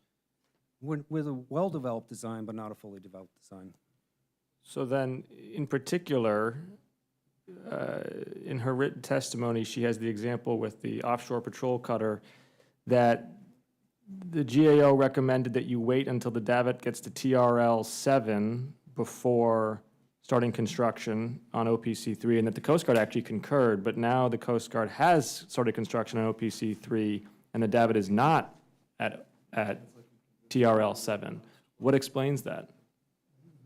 with a well-developed design, but not a fully developed design. So then, in particular, in her written testimony, she has the example with the offshore patrol cutter that the GAO recommended that you wait until the davit gets to TRL 7 before starting construction on OPC 3, and that the Coast Guard actually concurred, but now the Coast Guard has started construction on OPC 3, and the davit is not at TRL 7. What explains that?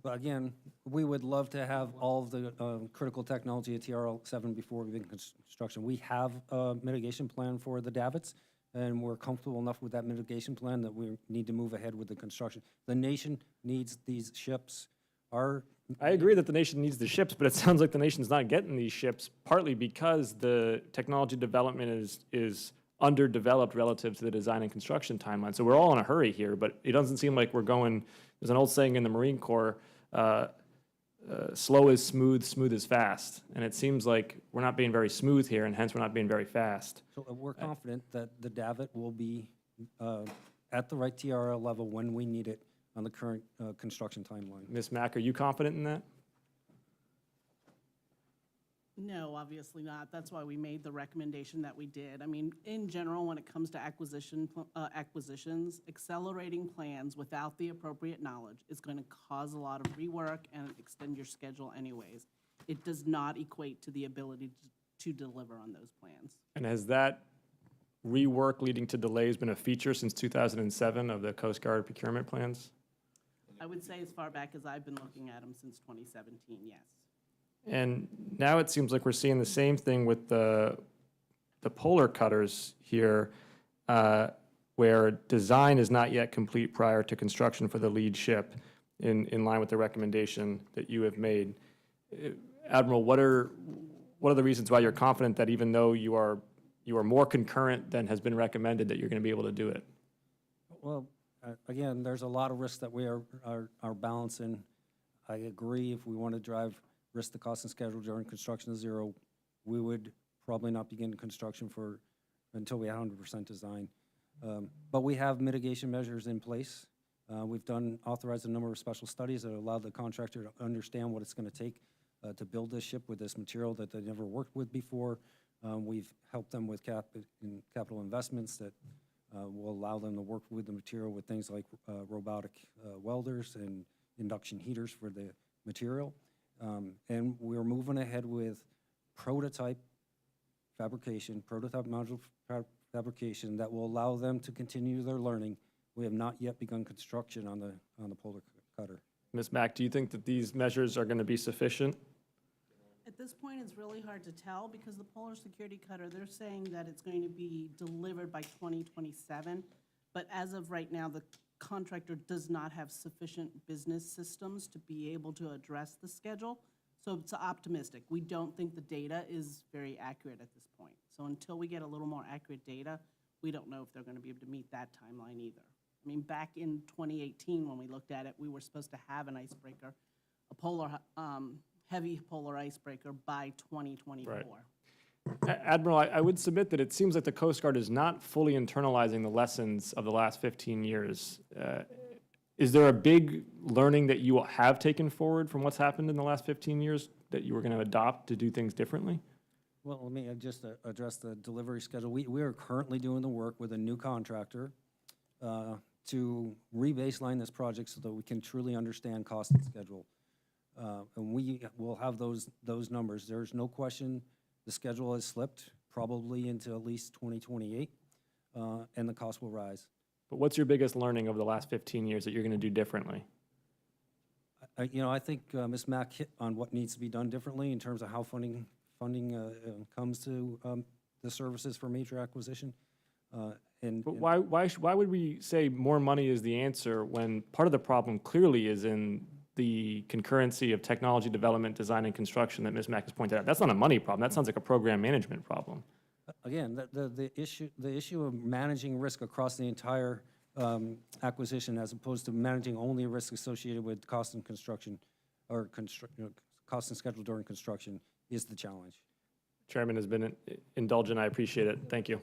But again, we would love to have all of the critical technology at TRL 7 before we begin construction. We have a mitigation plan for the davits, and we're comfortable enough with that mitigation plan that we need to move ahead with the construction. The nation needs these ships. I agree that the nation needs the ships, but it sounds like the nation's not getting these ships, partly because the technology development is underdeveloped relative to the design and construction timeline. So we're all in a hurry here, but it doesn't seem like we're going, there's an old saying in the Marine Corps, slow is smooth, smooth is fast. And it seems like we're not being very smooth here, and hence we're not being very fast. So we're confident that the davit will be at the right TRL level when we need it on the current construction timeline. Ms. Mack, are you confident in that? No, obviously not. That's why we made the recommendation that we did. I mean, in general, when it comes to acquisitions, accelerating plans without the appropriate knowledge is going to cause a lot of rework and extend your schedule anyways. It does not equate to the ability to deliver on those plans. And has that rework leading to delays been a feature since 2007 of the Coast Guard procurement plans? I would say as far back as I've been looking at them since 2017, yes. And now it seems like we're seeing the same thing with the polar cutters here, where design is not yet complete prior to construction for the lead ship, in line with the recommendation that you have made. Admiral, what are the reasons why you're confident that even though you are more concurrent than has been recommended, that you're going to be able to do it? Well, again, there's a lot of risks that we are balancing. I agree, if we want to drive risk to cost and schedule during construction to zero, we would probably not begin construction until we had 100% design. But we have mitigation measures in place. We've authorized a number of special studies that allow the contractor to understand what it's going to take to build this ship with this material that they never worked with before. We've helped them with capital investments that will allow them to work with the material with things like robotic welders and induction heaters for the material. And we're moving ahead with prototype module fabrication that will allow them to continue their learning. We have not yet begun construction on the polar cutter. Ms. Mack, do you think that these measures are going to be sufficient? At this point, it's really hard to tell because the Polar Security Cutter, they're saying that it's going to be delivered by 2027. But as of right now, the contractor does not have sufficient business systems to be able to address the schedule. So it's optimistic. We don't think the data is very accurate at this point. So until we get a little more accurate data, we don't know if they're going to be able to meet that timeline either. I mean, back in 2018, when we looked at it, we were supposed to have an icebreaker, a polar, heavy polar icebreaker by 2024. Right. Admiral, I would submit that it seems like the Coast Guard is not fully internalizing the lessons of the last 15 years. Is there a big learning that you have taken forward from what's happened in the last 15 years that you were going to adopt to do things differently? Well, let me just address the delivery schedule. We are currently doing the work with a new contractor to re-baseline this project so that we can truly understand cost and schedule. And we will have those numbers. There's no question the schedule has slipped, probably into at least 2028, and the cost will rise. But what's your biggest learning over the last 15 years that you're going to do differently? I think Ms. Mack hit on what needs to be done differently in terms of how funding comes to the services for major acquisition. But why would we say more money is the answer when part of the problem clearly is in the concurrency of technology development, design, and construction that Ms. Mack has pointed out? That's not a money problem. That sounds like a program management problem. Again, the issue of managing risk across the entire acquisition as opposed to managing only risk associated with cost and construction or cost and schedule during construction is the challenge. Chairman has been indulgent. I appreciate it. Thank you.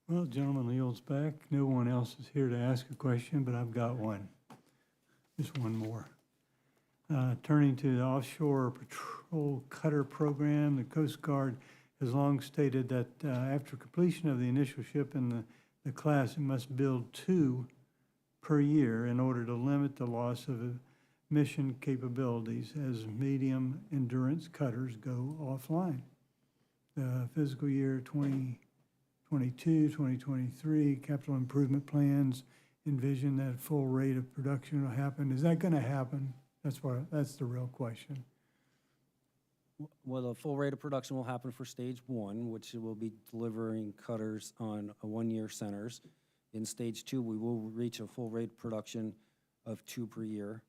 Well, gentleman yields back. No one else is here to ask a question, but I've got one. Just one more. Turning to the Offshore Patrol Cutter Program, the Coast Guard has long stated that after completion of the initial ship in the class, it must build 2 per year in order to limit the loss of mission capabilities as medium endurance cutters go offline. The fiscal year 2022, 2023 capital improvement plans envision that full rate of production will happen. Is that going to happen? That's the real question. Well, the full rate of production will happen for stage 1, which will be delivering cutters on a 1-year centers. In stage 2, we will reach a full rate production of 2 per year.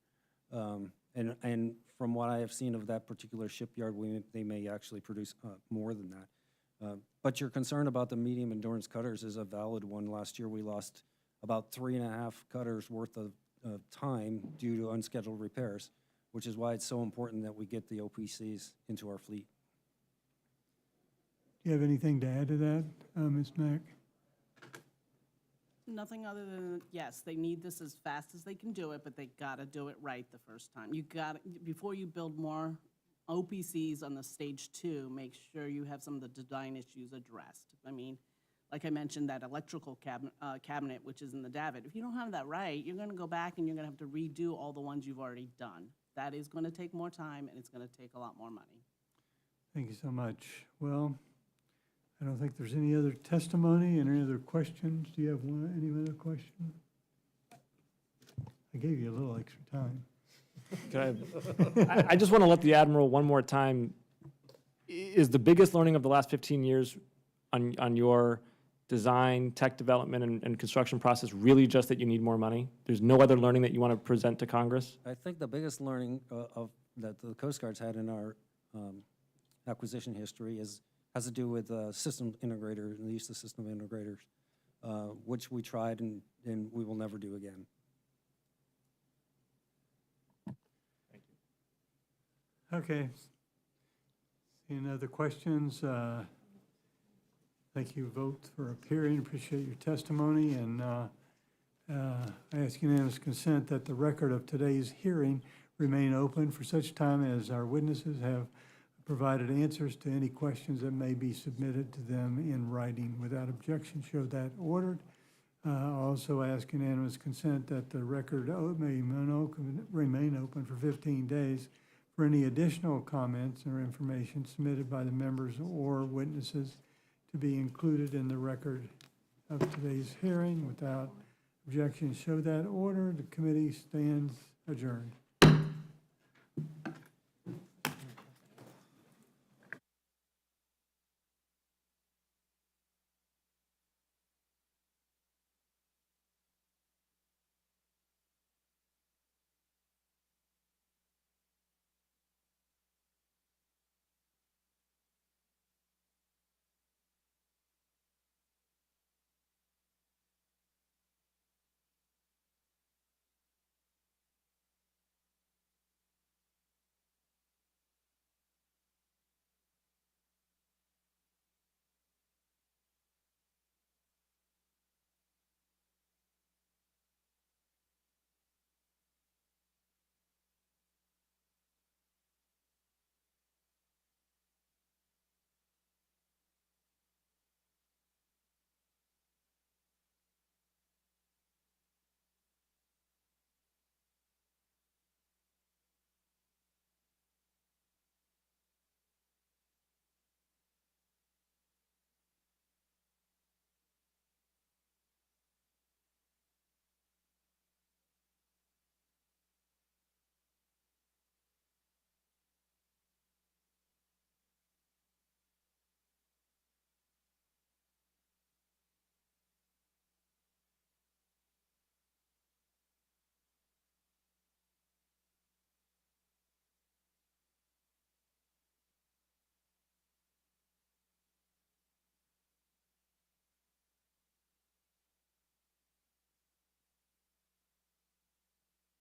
And from what I have seen of that particular shipyard, they may actually produce more than that. But your concern about the medium endurance cutters is a valid one. Last year, we lost about 3.5 cutters worth of time due to unscheduled repairs, which is why it's so important that we get the OPCs into our fleet. Do you have anything to add to that, Ms. Mack? Nothing other than, yes, they need this as fast as they can do it, but they gotta do it right the first time. You gotta, before you build more OPCs on the stage 2, make sure you have some of the design issues addressed. I mean, like I mentioned, that electrical cabinet, which is in the davit, if you don't have that right, you're gonna go back and you're gonna have to redo all the ones you've already done. That is gonna take more time, and it's gonna take a lot more money. Thank you so much. Well, I don't think there's any other testimony and any other questions. Do you have any other question? I gave you a little extra time. I just want to let the Admiral one more time. Is the biggest learning of the last 15 years on your design, tech development, and construction process really just that you need more money? There's no other learning that you want to present to Congress? I think the biggest learning that the Coast Guard's had in our acquisition history has to do with system integrators and the use of system integrators, which we tried and we will never do again. Okay. Any other questions? Thank you, vote for appearing. Appreciate your testimony, and I ask unanimous consent that the record of today's hearing remain open for such time as our witnesses have provided answers to any questions that may be submitted to them in writing. Without objection, show that ordered. Also ask unanimous consent that the record may remain open for 15 days for any additional comments or information submitted by the members or witnesses to be included in the record of today's hearing. Without objection, show that order. The committee stands adjourned.